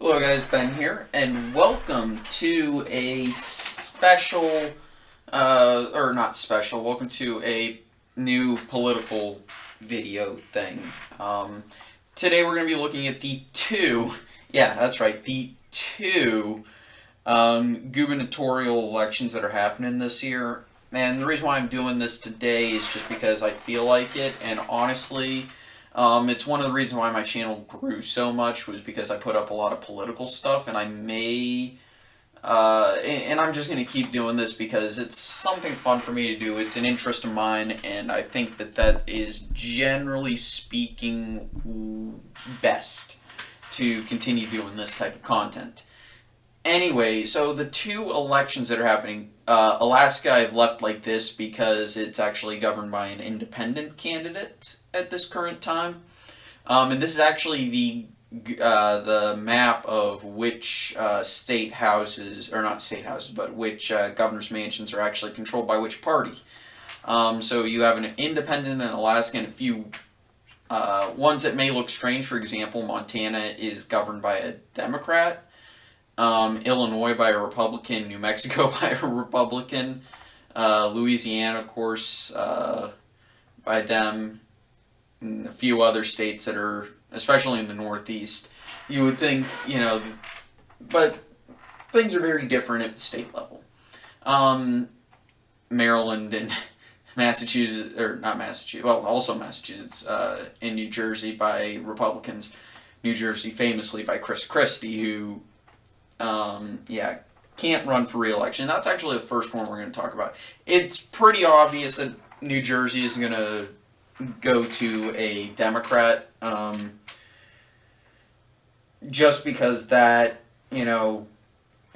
Hello guys, Ben here, and welcome to a special, or not special, welcome to a new political video thing. Today we're going to be looking at the two gubernatorial elections that are happening this year. And the reason why I'm doing this today is just because I feel like it, and honestly, it's one of the reasons why my channel grew so much was because I put up a lot of political stuff, and I'm just going to keep doing this because it's something fun for me to do. It's an interest of mine, and I think that is generally speaking best to continue doing this type of content. Anyway, so the two elections that are happening, Alaska I've left like this because it's actually governed by an independent candidate at this current time. And this is actually the map of which state houses, or not state houses, but which governor's mansions are actually controlled by which party. So you have an independent in Alaska and a few ones that may look strange. For example, Montana is governed by a Democrat. Illinois by a Republican, New Mexico by a Republican, Louisiana, of course, by them, and a few other states that are, especially in the Northeast. You would think, but things are very different at the state level. Maryland and Massachusetts, or not Massachusetts, well, also Massachusetts, and New Jersey by Republicans. New Jersey famously by Chris Christie, who can't run for re-election. That's actually the first one we're going to talk about. It's pretty obvious that New Jersey is going to go to a Democrat, just because that,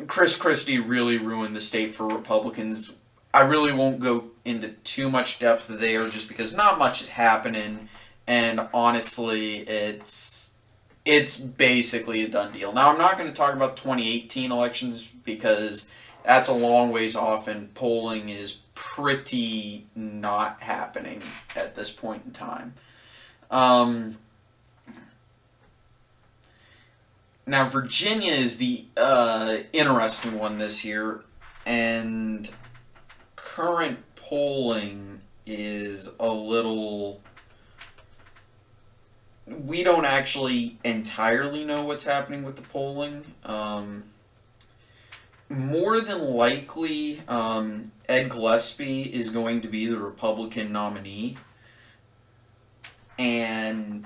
Chris Christie really ruined the state for Republicans. I really won't go into too much depth there just because not much is happening, and honestly, it's basically a done deal. Now, I'm not going to talk about 2018 elections because that's a long ways off and polling is pretty not happening at this point in time. Now, Virginia is the interesting one this year, and current polling is a little... We don't actually entirely know what's happening with the polling. More than likely, Ed Gillespie is going to be the Republican nominee. And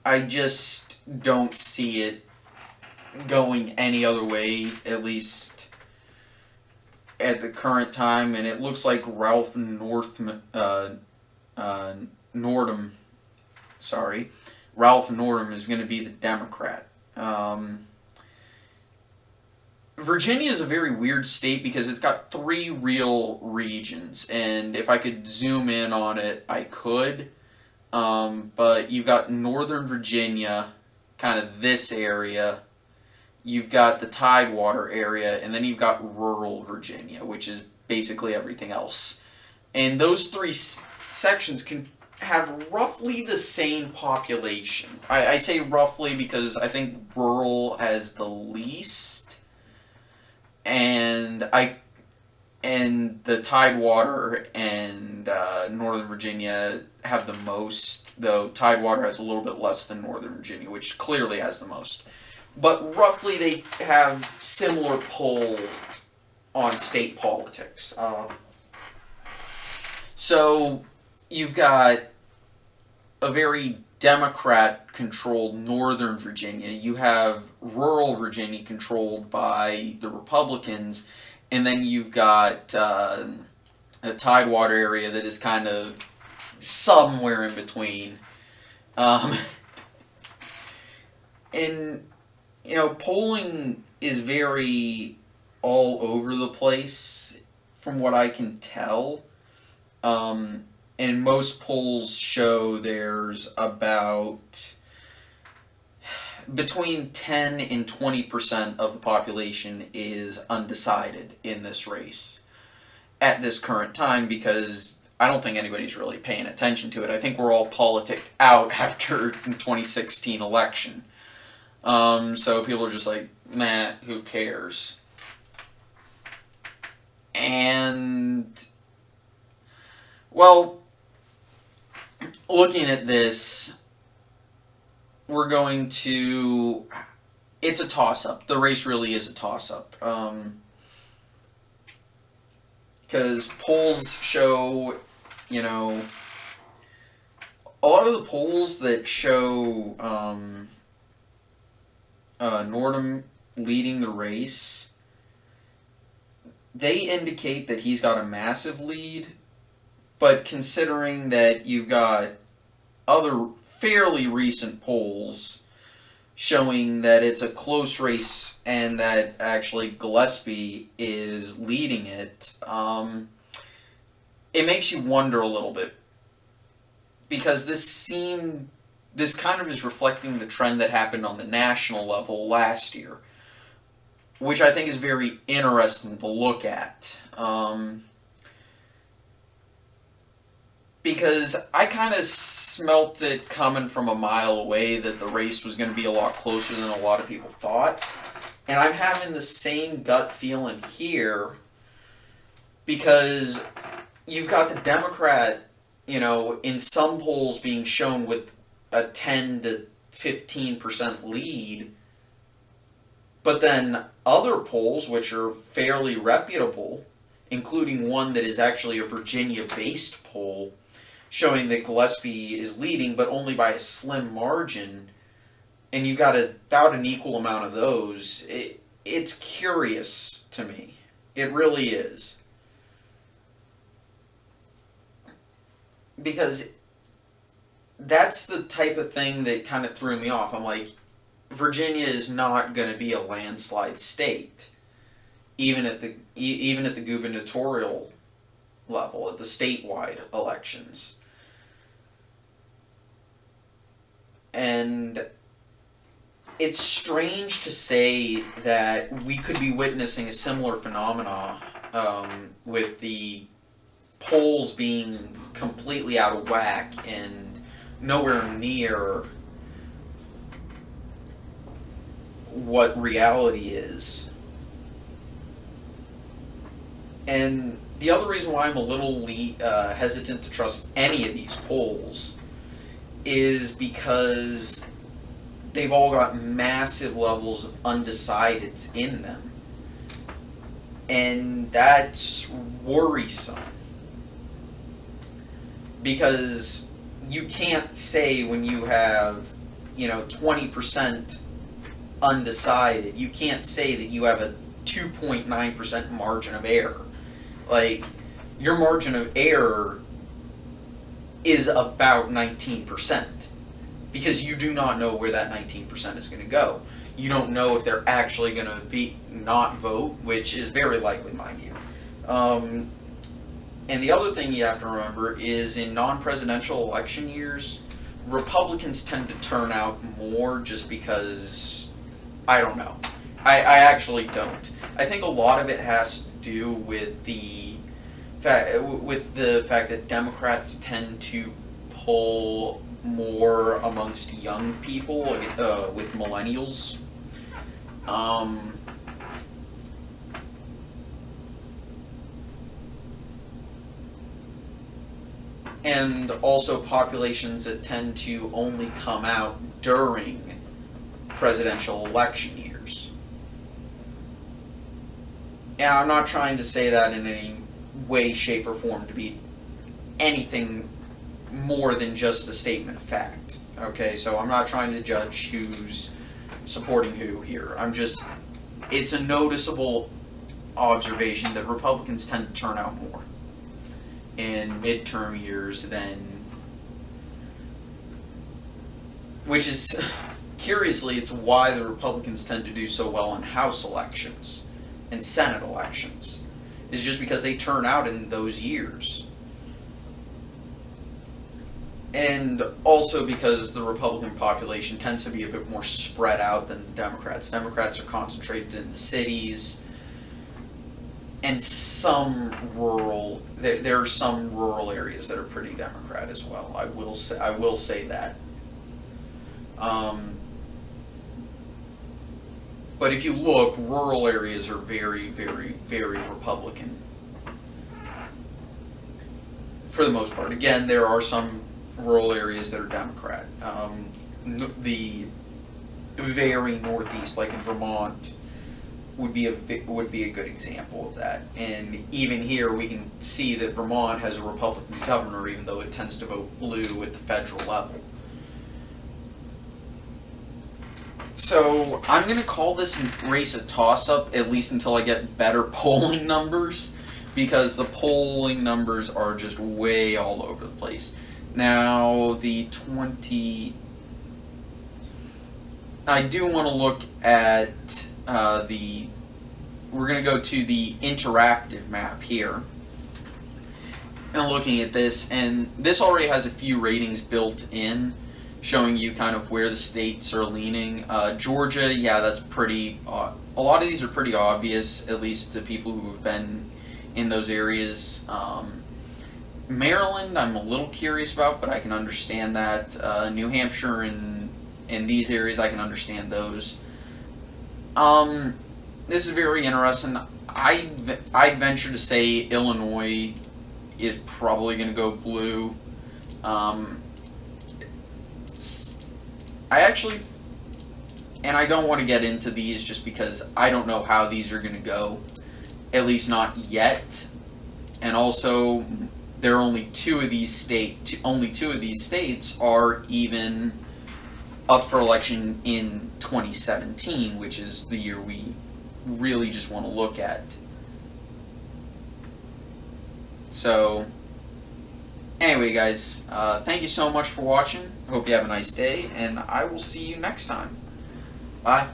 I just don't see it going any other way, at least at the current time, and it looks like Ralph Northam is going to be the Democrat. Virginia is a very weird state because it's got three real regions, and if I could zoom in on it, I could. But you've got Northern Virginia, kind of this area. You've got the Tidewater area, and then you've got rural Virginia, which is basically everything else. And those three sections can have roughly the same population. I say roughly because I think rural has the least, and the Tidewater and Northern Virginia have the most, though Tidewater has a little bit less than Northern Virginia, which clearly has the most. But roughly they have similar pull on state politics. So you've got a very Democrat-controlled Northern Virginia. You have rural Virginia controlled by the Republicans. And then you've got a Tidewater area that is kind of somewhere in between. And polling is very all over the place from what I can tell. And most polls show there's about between 10 and 20% of the population is undecided in this race at this current time, because I don't think anybody's really paying attention to it. I think we're all politicked out after the 2016 election. So people are just like, nah, who cares? And, well, looking at this, we're going to... It's a toss-up. The race really is a toss-up. Because polls show, you know... A lot of the polls that show Nordum leading the race, they indicate that he's got a massive lead, but considering that you've got other fairly recent polls showing that it's a close race and that actually Gillespie is leading it, it makes you wonder a little bit, because this kind of is reflecting the trend that happened on the national level last year, which I think is very interesting to look at. Because I kind of smelt it coming from a mile away that the race was going to be a lot closer than a lot of people thought. And I'm having the same gut feeling here, because you've got the Democrat, you know, in some polls being shown with a 10 to 15% lead, but then other polls, which are fairly reputable, including one that is actually a Virginia-based poll, showing that Gillespie is leading, but only by a slim margin, and you've got about an equal amount of those. It's curious to me. It really is. Because that's the type of thing that kind of threw me off. I'm like, Virginia is not going to be a landslide state, even at the gubernatorial level, at the statewide elections. And it's strange to say that we could be witnessing a similar phenomena with the polls being completely out of whack and nowhere near what reality is. And the other reason why I'm a little hesitant to trust any of these polls is because they've all got massive levels of undecideds in them. And that's worrisome. Because you can't say when you have, 20% undecided, you can't say that you have a 2.9% margin of error. Like, your margin of error is about 19%, because you do not know where that 19% is going to go. You don't know if they're actually going to not vote, which is very likely, mind you. And the other thing you have to remember is in non-presidential election years, Republicans tend to turn out more just because, I don't know. I actually don't. I think a lot of it has to do with the fact that Democrats tend to pull more amongst young people, with millennials. And also populations that tend to only come out during presidential election years. And I'm not trying to say that in any way, shape, or form to be anything more than just a statement of fact. Okay, so I'm not trying to judge who's supporting who here. It's a noticeable observation that Republicans tend to turn out more in midterm years which is, curiously, it's why the Republicans tend to do so well in House elections and Senate elections. Is just because they turn out in those years. And also because the Republican population tends to be a bit more spread out than the Democrats. Democrats are concentrated in the cities. and some rural. There are some rural areas that are pretty Democrat as well. I will say that. But if you look, rural areas are very, very, very Republican for the most part. Again, there are some rural areas that are Democrat. The very northeast, like in Vermont, would be a good example of that. And even here, we can see that Vermont has a Republican governor, even though it tends to vote blue at the federal level. So I'm going to call this race a toss-up, at least until I get better polling numbers, because the polling numbers are just way all over the place. Now, I do want to look at we're going to go to the interactive map here. And looking at this, and this already has a few ratings built in, showing you kind of where the states are leaning. Georgia, yeah, that's pretty, a lot of these are pretty obvious, at least to people who have been in those areas. Maryland, I'm a little curious about, but I can understand that. New Hampshire and these areas, I can understand those. This is very interesting. I'd venture to say Illinois is probably going to go blue. And I don't want to get into these just because I don't know how these are going to go, at least not yet. And also, there are only two of these states are even up for election in 2017, which is the year we really just want to look at. So, anyway, guys, thank you so much for watching. Hope you have a nice day, and I will see you next time. Bye.